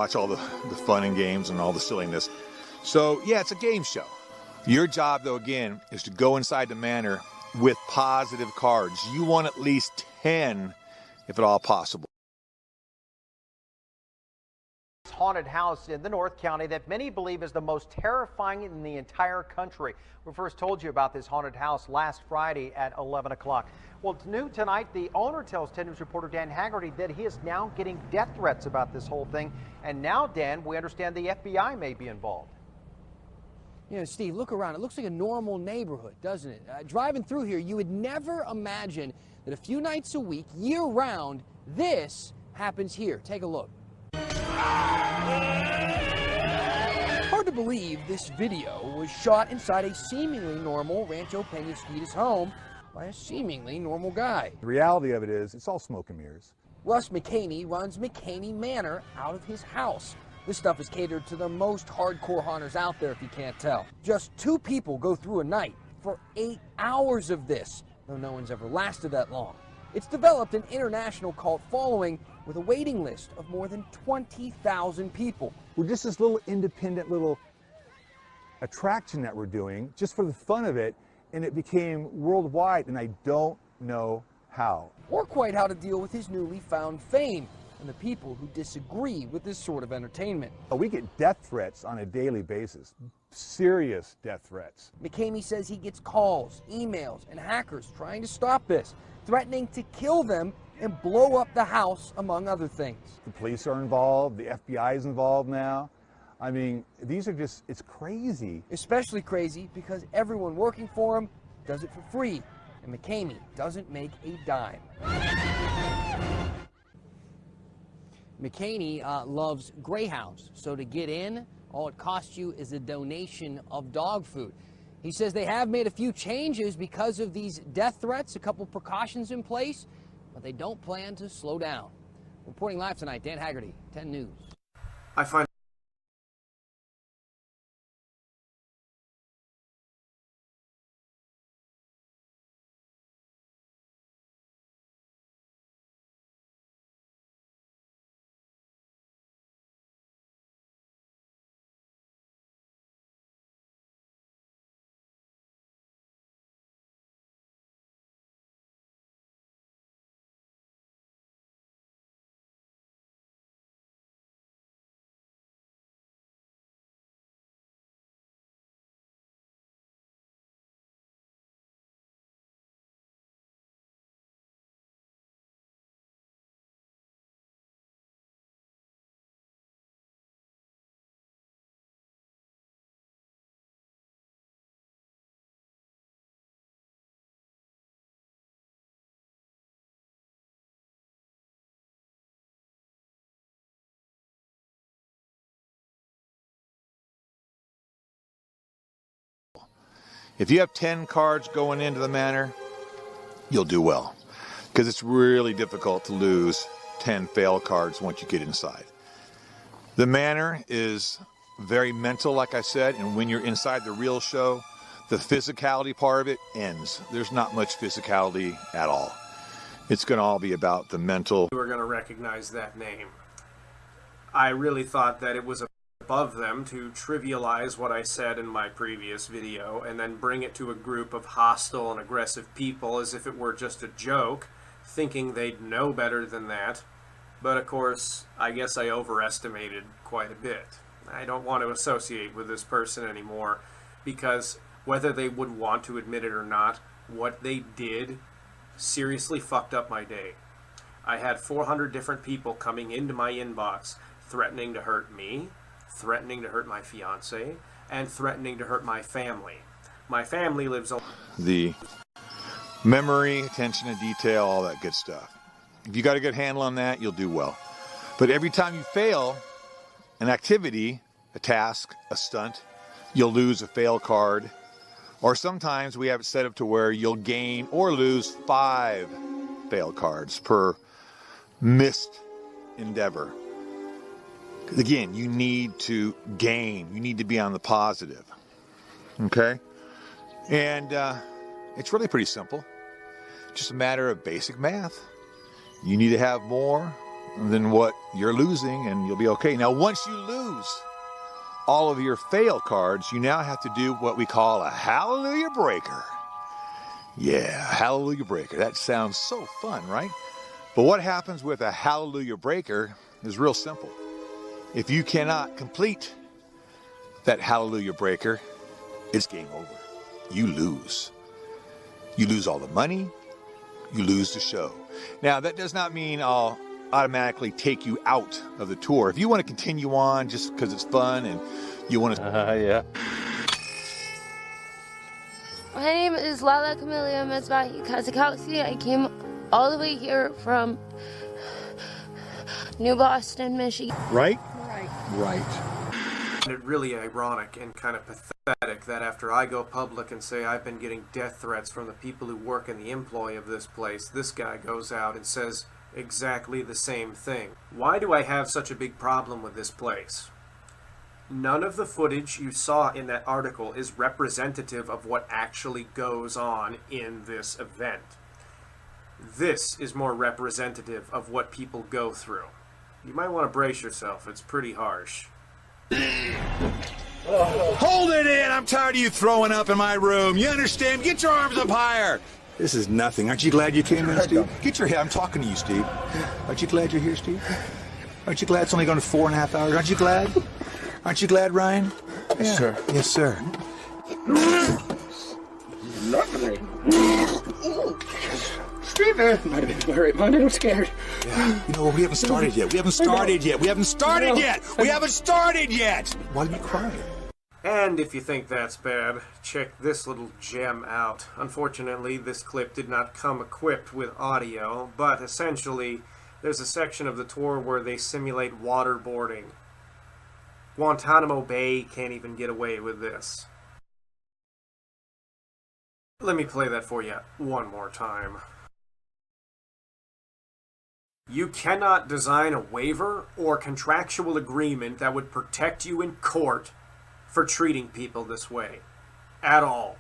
watch all the fun and games and all the silliness. So yeah, it's a game show. Your job, though, again, is to go inside the manor with positive cards. You want at least 10, if at all possible. Haunted house in the North County that many believe is the most terrifying in the entire country. We first told you about this haunted house last Friday at 11 o'clock. Well, it's new tonight. The owner tells 10 News reporter Dan Haggerty that he is now getting death threats about this whole thing. And now, Dan, we understand the FBI may be involved. You know, Steve, look around. It looks like a normal neighborhood, doesn't it? Driving through here, you would never imagine that a few nights a week, year-round, this happens here. Take a look. Hard to believe this video was shot inside a seemingly normal Rancho Peñasquitas home by a seemingly normal guy. The reality of it is, it's all smoke and mirrors. Russ Mckamey runs Mckamey Manor out of his house. This stuff is catered to the most hardcore haunters out there, if you can't tell. Just 2 people go through a night for 8 hours of this, though no one's ever lasted that long. It's developed an international cult following with a waiting list of more than 20,000 people. We're just this little independent little attraction that we're doing just for the fun of it, and it became worldwide, and I don't know how. Or quite how to deal with his newly found fame and the people who disagree with this sort of entertainment. We get death threats on a daily basis, serious death threats. Mckamey says he gets calls, emails, and hackers trying to stop this, threatening to kill them and blow up the house, among other things. The police are involved, the FBI is involved now. I mean, these are just, it's crazy. Especially crazy because everyone working for him does it for free, and Mckamey doesn't make a dime. Mckamey loves greyhounds, so to get in, all it costs you is a donation of dog food. He says they have made a few changes because of these death threats, a couple precautions in place, but they don't plan to slow down. Reporting live tonight, Dan Haggerty, 10 News. I find If you have 10 cards going into the manor, you'll do well, because it's really difficult to lose 10 fail cards once you get inside. The manor is very mental, like I said, and when you're inside the real show, the physicality part of it ends. There's not much physicality at all. It's going to all be about the mental. you are going to recognize that name. I really thought that it was above them to trivialize what I said in my previous video and then bring it to a group of hostile and aggressive people as if it were just a joke, thinking they'd know better than that. But of course, I guess I overestimated quite a bit. I don't want to associate with this person anymore because whether they would want to admit it or not, what they did seriously fucked up my day. I had 400 different people coming into my inbox threatening to hurt me, threatening to hurt my fiance, and threatening to hurt my family. My family lives on The memory, attention to detail, all that good stuff. If you got a good handle on that, you'll do well. But every time you fail an activity, a task, a stunt, you'll lose a fail card. Or sometimes we have it set up to where you'll gain or lose 5 fail cards per missed endeavor. Again, you need to gain. You need to be on the positive. Okay? And it's really pretty simple. Just a matter of basic math. You need to have more than what you're losing, and you'll be okay. Now, once you lose all of your fail cards, you now have to do what we call a hallelujah breaker. Yeah, hallelujah breaker. That sounds so fun, right? But what happens with a hallelujah breaker is real simple. If you cannot complete that hallelujah breaker, it's game over. You lose. You lose all the money. You lose the show. Now, that does not mean I'll automatically take you out of the tour. If you want to continue on just because it's fun and you want to... Yeah. My name is Lala Camelia Mezbahi Kazakowski. I came all the way here from New Boston, Michigan. Right? Right. It's really ironic and kind of pathetic that after I go public and say I've been getting death threats from the people who work in the employ of this place, this guy goes out and says exactly the same thing. Why do I have such a big problem with this place? None of the footage you saw in that article is representative of what actually goes on in this event. This is more representative of what people go through. You might want to brace yourself. It's pretty harsh. Hold it in! I'm tired of you throwing up in my room. You understand? Get your arms up higher! This is nothing. Aren't you glad you came in, Steve? Get your head. I'm talking to you, Steve. Aren't you glad you're here, Steve? Aren't you glad it's only gone 4.5 hours? Aren't you glad? Aren't you glad, Ryan? Yes, sir. Yes, sir. Steve, I'm scared. Yeah. You know, we haven't started yet. We haven't started yet. We haven't started yet. We haven't started yet. Why are you crying? And if you think that's bad, check this little gem out. Unfortunately, this clip did not come equipped with audio, but essentially, there's a section of the tour where they simulate waterboarding. Guantanamo Bay can't even get away with this. Let me play that for you one more time. You cannot design a waiver or contractual agreement that would protect you in court for treating people this way. At all.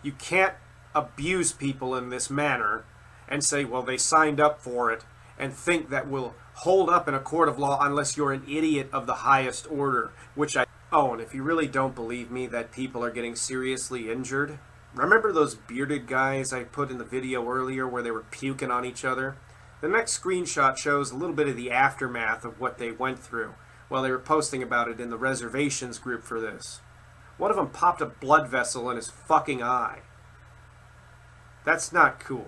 You can't abuse people in this manner and say, well, they signed up for it, and think that will hold up in a court of law unless you're an idiot of the highest order, which I... Oh, and if you really don't believe me that people are getting seriously injured, remember those bearded guys I put in the video earlier where they were puking on each other? The next screenshot shows a little bit of the aftermath of what they went through while they were posting about it in the reservations group for this. One of them popped a blood vessel in his fucking eye. That's not cool.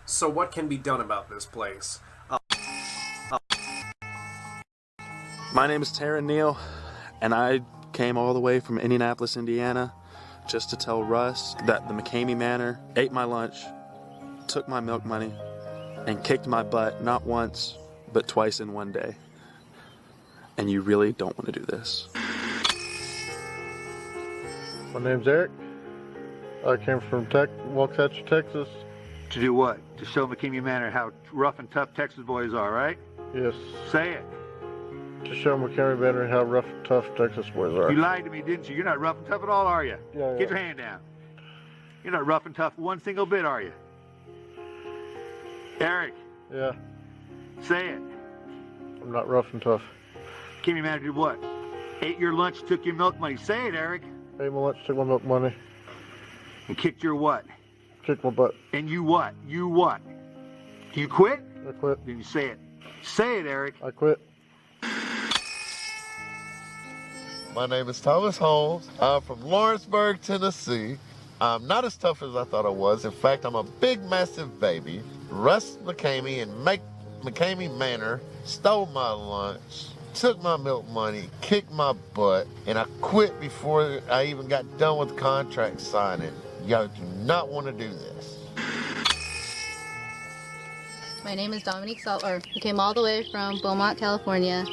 So what can be done about this place? My name is Taryn Neal, and I came all the way from Indianapolis, Indiana, just to tell Russ that the Mckamey Manor ate my lunch, took my milk money, and kicked my butt not once, but twice in one day. And you really don't want to do this. My name's Eric. I came from Waxahachie, Texas. To do what? To show Mckamey Manor how rough and tough Texas boys are, right? Yes. Say it. To show Mckamey Manor how rough and tough Texas boys are. You lied to me, didn't you? You're not rough and tough at all, are you? Yeah. Get your hand down. You're not rough and tough one single bit, are you? Eric. Yeah. Say it. I'm not rough and tough. Mckamey Manor did what? Ate your lunch, took your milk money. Say it, Eric. Ate my lunch, took my milk money. And kicked your what? Kicked my butt. And you what? You what? You quit? I quit. Then you say it. Say it, Eric. I quit. My name is Thomas Holmes. I'm from Lawrenceburg, Tennessee. I'm not as tough as I thought I was. In fact, I'm a big, massive baby. Russ Mckamey and Mckamey Manor stole my lunch, took my milk money, kicked my butt, and I quit before I even got done with the contract signing. Y'all do not want to do this. My name is Dominique Saltler. I came all the way from Beaumont, California.